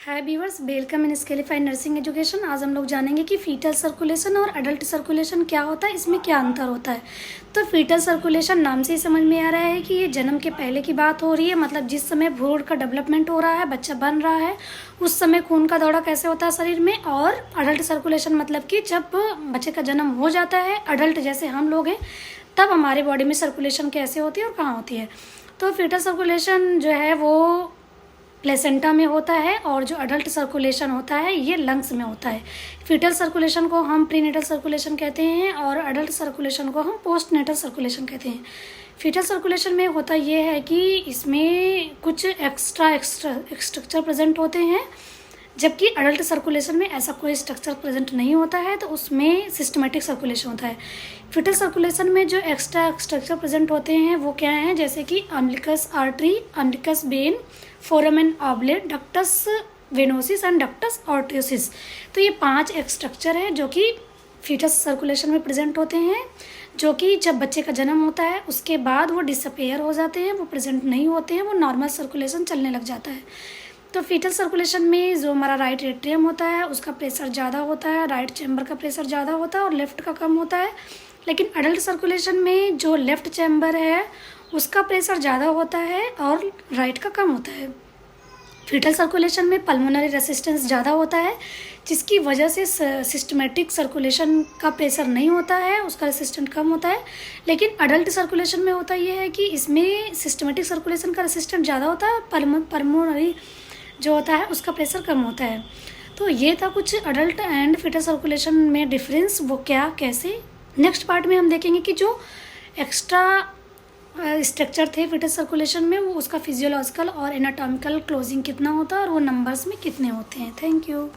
Hi viewers, welcome in qualified nursing education. आज हम लोग जानेंगे कि फीटल सर्कुलेशन और अडल्ट सर्कुलेशन क्या होता है, इसमें क्या अंतर होता है। तो फीटल सर्कुलेशन नाम से ही समझ में आ रहा है कि ये जन्म के पहले की बात हो रही है, मतलब जिस समय भ्रूण का डेवलपमेंट हो रहा है, बच्चा बन रहा है, उस समय खून का दौरा कैसे होता है शरीर में। और अडल्ट सर्कुलेशन मतलब कि जब बच्चे का जन्म हो जाता है, अडल्ट जैसे हम लोग हैं, तब हमारे बॉडी में सर्कुलेशन कैसे होती है और कहाँ होती है। तो फीटल सर्कुलेशन जो है वो प्लेसेंटा में होता है, और जो अडल्ट सर्कुलेशन होता है ये लंग्स में होता है। फीटल सर्कुलेशन को हम प्रीनेटल सर्कुलेशन कहते हैं और अडल्ट सर्कुलेशन को हम पोस्टनेटल सर्कुलेशन कहते हैं। फीटल सर्कुलेशन में होता ये है कि इसमें कुछ एक्स्ट्रा स्ट्रक्चर प्रेजेंट होते हैं, जबकि अडल्ट सर्कुलेशन में ऐसा कोई स्ट्रक्चर प्रेजेंट नहीं होता है, तो उसमें सिस्टमेटिक सर्कुलेशन होता है। फीटल सर्कुलेशन में जो एक्स्ट्रा स्ट्रक्चर प्रेजेंट होते हैं वो क्या हैं, जैसे कि umbilicus artery, umbilicus vein, foramen ऑब्लेट, ductus venosus and ductus arteriosus. तो ये 5 एक स्ट्रक्चर है जो कि फीटस सर्कुलेशन में प्रेजेंट होते हैं, जो कि जब बच्चे का जन्म होता है उसके बाद वो डिसअपेयर हो जाते हैं, वो प्रेजेंट नहीं होते हैं, वो नॉर्मल सर्कुलेशन चलने लग जाता है। तो फीटल सर्कुलेशन में जो हमारा राइट एट्रियम होता है उसका प्रेशर ज़्यादा होता है, राइट चैम्बर का प्रेशर ज़्यादा होता है और लेफ़्ट का कम होता है। लेकिन अडल्ट सर्कुलेशन में जो लेफ़्ट चैम्बर है उसका प्रेशर ज़्यादा होता है और राइट का कम होता है। फीटल सर्कुलेशन में पल्मोनरी रेसिस्टेंस ज़्यादा होता है, जिसकी वजह से सिस्टमेटिक सर्कुलेशन का प्रेशर नहीं होता है, उसका रेसिस्टेंस कम होता है। लेकिन अडल्ट सर्कुलेशन में होता ये है कि इसमें सिस्टमेटिक सर्कुलेशन का रेसिस्टेंस ज़्यादा होता है, पल्मोनरी जो होता है उसका प्रेशर कम होता है। तो ये था कुछ अडल्ट एंड फीटल सर्कुलेशन में डिफरेंस, वो क्या कैसे। नेक्स्ट पार्ट में हम देखेंगे कि जो एक्स्ट्रा स्ट्रक्चर थे फीटल सर्कुलेशन में, वो उसका फिजियोलॉजिकल और एनाटॉमिकल क्लोजिंग कितना होता है और वो नंबर्स में कितने होते हैं। Thank you.